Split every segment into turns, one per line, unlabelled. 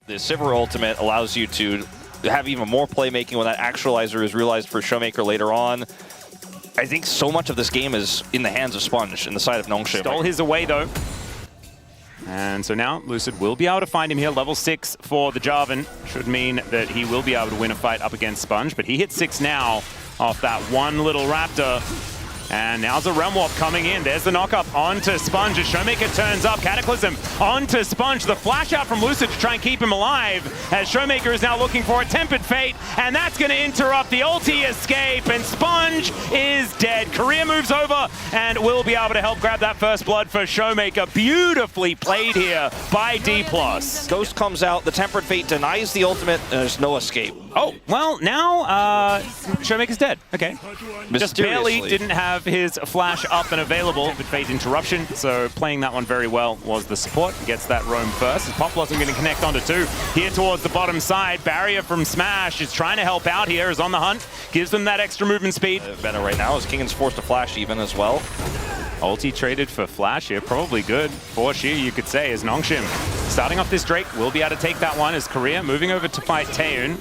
The Sivir ultimate allows you to have even more playmaking when that actualizer is realized for Showmaker later on. I think so much of this game is in the hands of Sponge in the side of Nongshim.
Stole his away though. And so now Lucid will be able to find him here. Level 6 for the Jarvan. Should mean that he will be able to win a fight up against Sponge, but he hits 6 now off that one little Raptor. And now's a Realm Warp coming in. There's the knock-up onto Sponge as Showmaker turns up. Cataclysm onto Sponge. The flash out from Lucid to try and keep him alive as Showmaker is now looking for a Tempered Fate, and that's going to interrupt the ulti escape, and Sponge is dead. Korea moves over and will be able to help grab that first blood for Showmaker. Beautifully played here by Dplus.
Ghost comes out, the Tempered Fate denies the ultimate, and there's no escape.
Oh, well, now Showmaker's dead. Okay. Just barely didn't have his flash up and available. Tempered Fate interruption, so playing that one very well was the support. Gets that roam first. As Pop wasn't going to connect onto 2. Here towards the bottom side, Barrier from Smash is trying to help out here, is on the hunt. Gives them that extra movement speed.
Better right now as Kingan's forced to flash even as well.
Ulti traded for flash here, probably good for Xia, you could say, as Nongshim starting off this Drake will be able to take that one as Korea moving over to fight Taeun.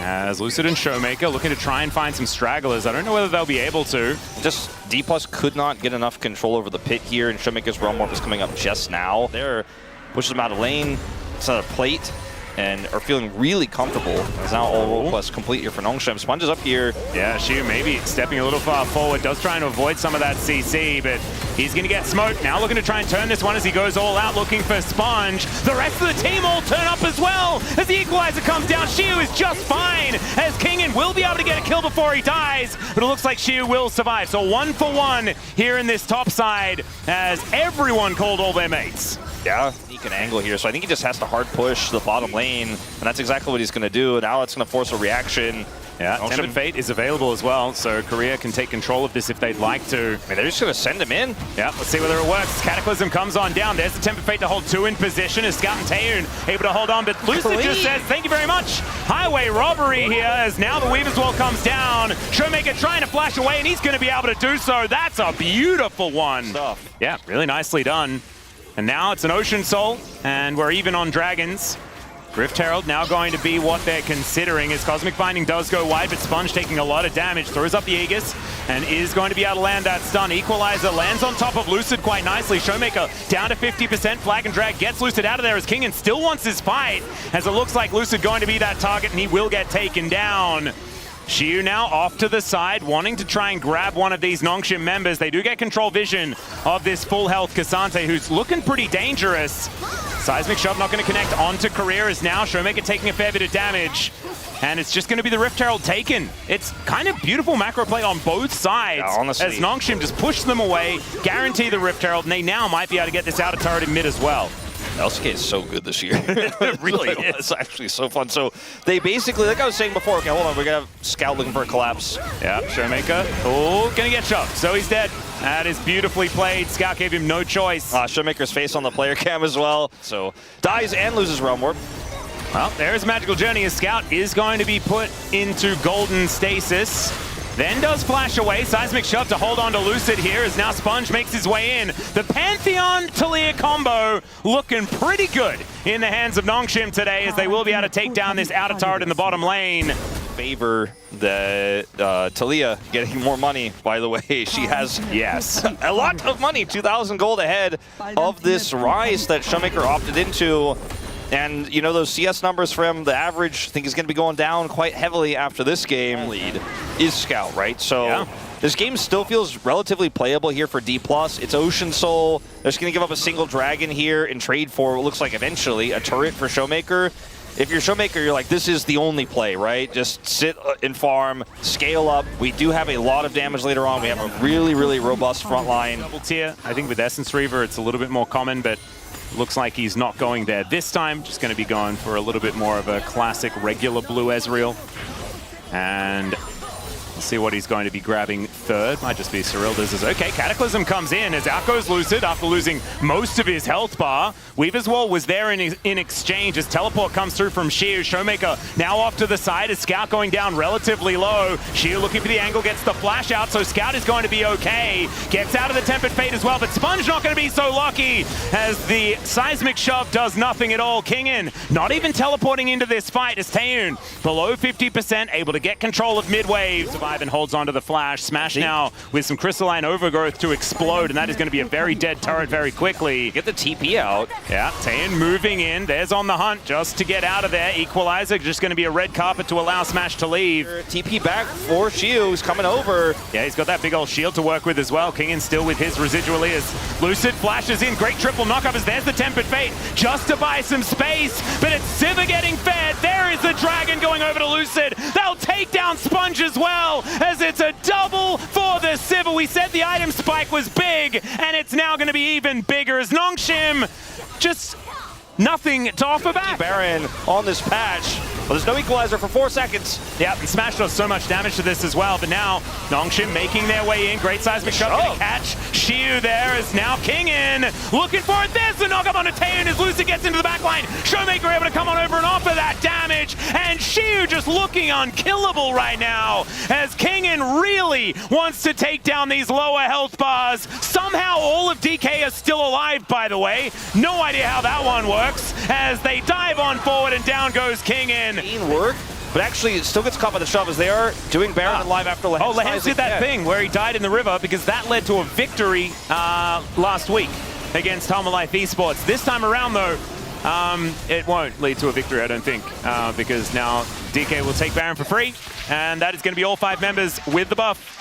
As Lucid and Showmaker looking to try and find some stragglers. I don't know whether they'll be able to.
Just Dplus could not get enough control over the pit here, and Showmaker's Realm Warp is coming up just now. There, pushes them out of lane, it's on a plate, and are feeling really comfortable. As now all role plus complete here for Nongshim. Sponge is up here.
Yeah, Xia maybe stepping a little far forward, does try and avoid some of that CC, but he's going to get smoked. Now looking to try and turn this one as he goes all out looking for Sponge. The rest of the team all turn up as well as the equalizer comes down. Xiu is just fine as Kingan will be able to get a kill before he dies, but it looks like Xiu will survive. So 1 for 1 here in this top side as everyone called all their mates.
Yeah, he can angle here, so I think he just has to hard push the bottom lane, and that's exactly what he's going to do. Now it's going to force a reaction.
Yeah, Tempered Fate is available as well, so Korea can take control of this if they'd like to.
I mean, they're just going to send him in.
Yeah, let's see whether it works. Cataclysm comes on down. There's the Tempered Fate to hold 2 in position as Scout and Taeun able to hold on, but Lucid just says, thank you very much. Highway robbery here as now the Weaver's Wall comes down. Showmaker trying to flash away, and he's going to be able to do so. That's a beautiful one.
Stuff.
Yeah, really nicely done. And now it's an Ocean Soul, and we're even on Dragons. Rift Herald now going to be what they're considering as Cosmic Binding does go wide, but Sponge taking a lot of damage, throws up the Aegis, and is going to be able to land that stun. Equalizer lands on top of Lucid quite nicely. Showmaker down to 50%, Flag and Drag gets Lucid out of there as Kingan still wants his fight, as it looks like Lucid going to be that target, and he will get taken down. Xiu now off to the side, wanting to try and grab one of these Nongshim members. They do get control vision of this full health Cassante, who's looking pretty dangerous. Seismic Shove not going to connect onto Korea as now Showmaker taking a fair bit of damage. And it's just going to be the Rift Herald taken. It's kind of beautiful macro play on both sides.
Yeah, honestly.
As Nongshim just push them away, guarantee the Rift Herald, and they now might be able to get this outer turret in mid as well.
LCK is so good this year. It really is. It's actually so fun. So they basically, like I was saying before, okay, hold on, we're going to have Scout looking for a collapse. Yeah,
Showmaker, oh, gonna get shoved, so he's dead. That is beautifully played. Scout gave him no choice.
Showmaker's face on the player cam as well. So dies and loses Realm Warp.
Well, there's Magical Journey as Scout is going to be put into Golden Stasis. Then does flash away. Seismic Shove to hold on to Lucid here as now Sponge makes his way in. The Pantheon Talia combo looking pretty good in the hands of Nongshim today as they will be able to take down this outer turret in the bottom lane.
Favor the Talia getting more money, by the way. She has, yes, a lot of money, 2,000 gold ahead of this Rise that Showmaker opted into. And, you know, those CS numbers for him, the average, I think is going to be going down quite heavily after this game. Lead is Scout, right? So yeah. This game still feels relatively playable here for Dplus. It's Ocean Soul. They're just going to give up a single dragon here and trade for what looks like eventually a turret for Showmaker. If you're Showmaker, you're like, this is the only play, right? Just sit and farm, scale up. We do have a lot of damage later on. We have a really, really robust front line.
Double tier. I think with Essence Reaver, it's a little bit more common, but looks like he's not going there this time. Just going to be going for a little bit more of a classic regular blue Ezreal. And Let's see what he's going to be grabbing third. Might just be Cyrilda's. Okay, Cataclysm comes in as out goes Lucid after losing most of his health bar. Weaver's Wall was there in exchange as teleport comes through from Shiu. Showmaker now off to the side as Scout going down relatively low. Shiu looking for the angle, gets the flash out, so Scout is going to be okay. Gets out of the Tempered Fate as well, but Sponge not going to be so lucky as the Seismic Shove does nothing at all. Kingin not even teleporting into this fight as Taeyoon below 50%, able to get control of mid-wave. And holds onto the flash. Smash now with some crystalline overgrowth to explode, and that is going to be a very dead turret very quickly.
Get the TP out.
Yeah, Taeyoon moving in. There's on the hunt just to get out of there. Equalizer, just going to be a red carpet to allow Smash to leave.
TP back for Shiu, who's coming over.
Yeah, he's got that big old shield to work with as well. Kingin still with his residual ears. Lucid flashes in. Great triple knockup as there's the Tempered Fate just to buy some space, but it's Sivir getting fed. There is the Dragon going over to Lucid. They'll take down Sponge as well, as it's a double for the Sivir. We said the item spike was big, and it's now going to be even bigger as Nongshim just nothing to offer back.
Baron on this patch. Well, there's no equalizer for 4 seconds.
Yep, and Smash does so much damage to this as well, but now Nongshim making their way in. Great Seismic Shove gonna catch. Shiu there is now Kingin looking for it. There's the knockup on a Taeyoon as Lucid gets into the back line. Showmaker able to come on over and offer that damage, and Shiu just looking unkillable right now as Kingin really wants to take down these lower health bars. Somehow all of DK is still alive, by the way. No idea how that one works as they dive on forward and down goes Kingin.
Work, but actually it still gets caught by the shove as they are doing Baron live after Lehens.
Oh, Lehens did that thing where he died in the river because that led to a victory last week against Home Life Esports. This time around, though, it won't lead to a victory, I don't think, because now DK will take Baron for free, and that is going to be all 5 members with the buff.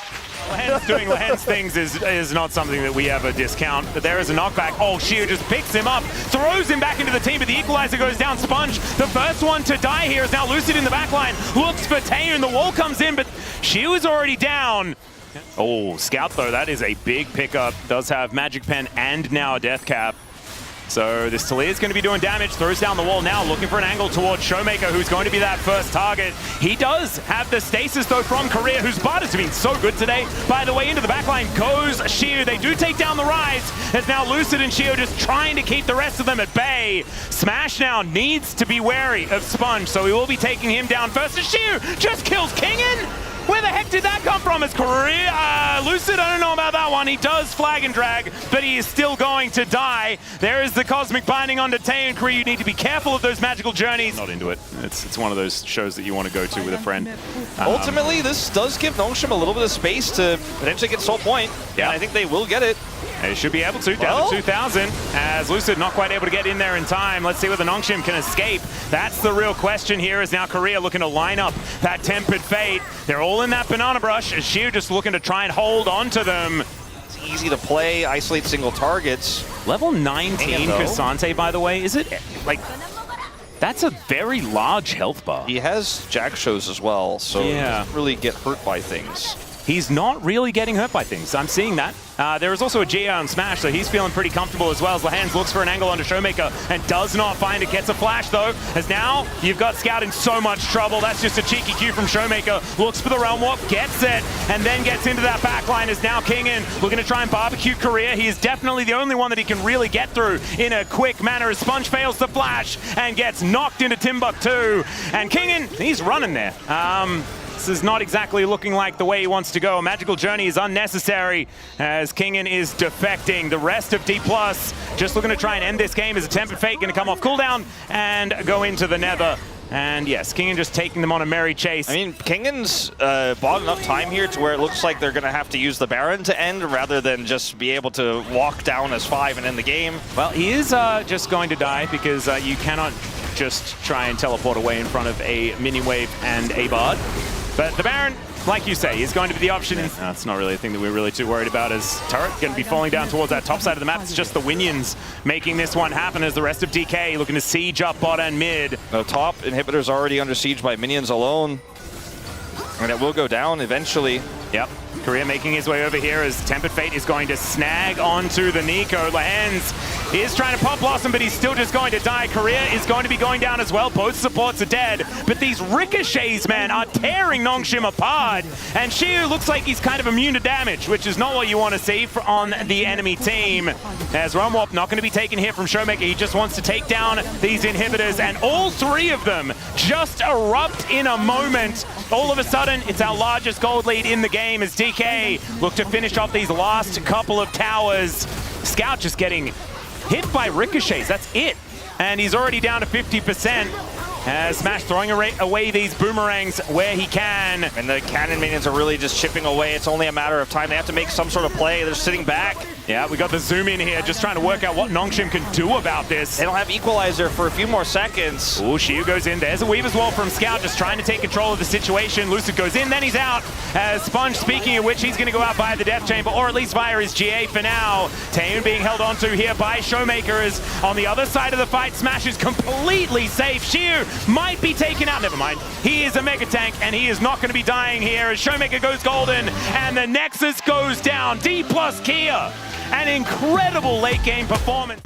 Lehens doing Lehens things is not something that we ever discount, but there is a knockback. Oh, Shiu just picks him up, throws him back into the team, but the equalizer goes down. Sponge, the first one to die here, is now Lucid in the back line. Looks for Taeyoon, the wall comes in, but Shiu is already down. Oh, Scout though, that is a big pickup. Does have Magic Pen and now a Death Cap. So this Talia is going to be doing damage, throws down the wall now, looking for an angle towards Showmaker, who's going to be that first target. He does have the stasis, though, from Korea, whose bot has been so good today. By the way, into the backline goes Shiu. They do take down the Rise, as now Lucid and Shiu just trying to keep the rest of them at bay. Smash now needs to be wary of Sponge, so we will be taking him down first. As Shiu just kills Kingin? Where the heck did that come from? As Korea, Lucid, I don't know about that one. He does flag and drag, but he is still going to die. There is the Cosmic Binding onto Taeyoon. Korea, you need to be careful of those magical journeys. Not into it. It's one of those shows that you want to go to with a friend.
Ultimately, this does give Nongshim a little bit of space to potentially get Soul Point. Yeah, and I think they will get it.
They should be able to, down to 2,000, as Lucid not quite able to get in there in time. Let's see whether Nongshim can escape. That's the real question here, is now Korea looking to line up that Tempered Fate. They're all in that Banana Brush, as Shiu just looking to try and hold on to them.
It's easy to play, isolate single targets.
Level 19 Cassante, by the way, is it, like, that's a very large health bar.
He has Jack shows as well, so he doesn't really get hurt by things.
He's not really getting hurt by things. I'm seeing that. There is also a GA on Smash, so he's feeling pretty comfortable as well, as Lehens looks for an angle onto Showmaker and does not find it. Gets a flash, though, as now you've got Scout in so much trouble. That's just a cheeky cue from Showmaker. Looks for the Realm Warp, gets it, and then gets into that backline as now Kingin looking to try and barbecue Korea. He is definitely the only one that he can really get through in a quick manner as Sponge fails the flash and gets knocked into Timbuktu. And Kingin, he's running there. This is not exactly looking like the way he wants to go. A magical journey is unnecessary as Kingin is defecting. The rest of Dplus just looking to try and end this game as a Tempered Fate going to come off cooldown and go into the Nether. And yes, Kingin just taking them on a merry chase.
I mean, Kingin's bought enough time here to where it looks like they're going to have to use the Baron to end rather than just be able to walk down as 5 and end the game.
Well, he is just going to die because you cannot just try and teleport away in front of a mini wave and a Bard. But the Baron, like you say, is going to be the option. It's not really a thing that we're really too worried about, as Turret going to be falling down towards that top side of the map. It's just the Winions making this one happen as the rest of DK looking to siege up bot and mid.
The top inhibitor's already under siege by minions alone. And it will go down eventually.
Yep. Korea making his way over here as Tempered Fate is going to snag onto the Nico. Lehens He is trying to pop Blossom, but he's still just going to die. Korea is going to be going down as well. Both supports are dead, but these ricochets, man, are tearing Nongshim apart. And Shiu looks like he's kind of immune to damage, which is not what you want to see on the enemy team. As Rumwop not going to be taken here from Showmaker. He just wants to take down these inhibitors, and all three of them just erupt in a moment. All of a sudden, it's our largest gold lead in the game as DK look to finish off these last couple of towers. Scout just getting hit by ricochets, that's it. And he's already down to 50%. As Smash throwing away these boomerangs where he can.
And the cannon minions are really just chipping away. It's only a matter of time. They have to make some sort of play. They're sitting back.
Yeah, we got the zoom in here, just trying to work out what Nongshim can do about this.
They don't have equalizer for a few more seconds.
Oh, Shiu goes in. There's a Weaver's Wall from Scout, just trying to take control of the situation. Lucid goes in, then he's out. As Sponge, speaking of which, he's going to go out via the Death Chamber, or at least via his GA for now. Taeyoon being held onto here by Showmaker, as on the other side of the fight, Smash is completely safe. Shiu might be taken out. Never mind. He is a mega tank, and he is not going to be dying here as Showmaker goes golden, and the Nexus goes down. Dplus Kia, an incredible late game performance.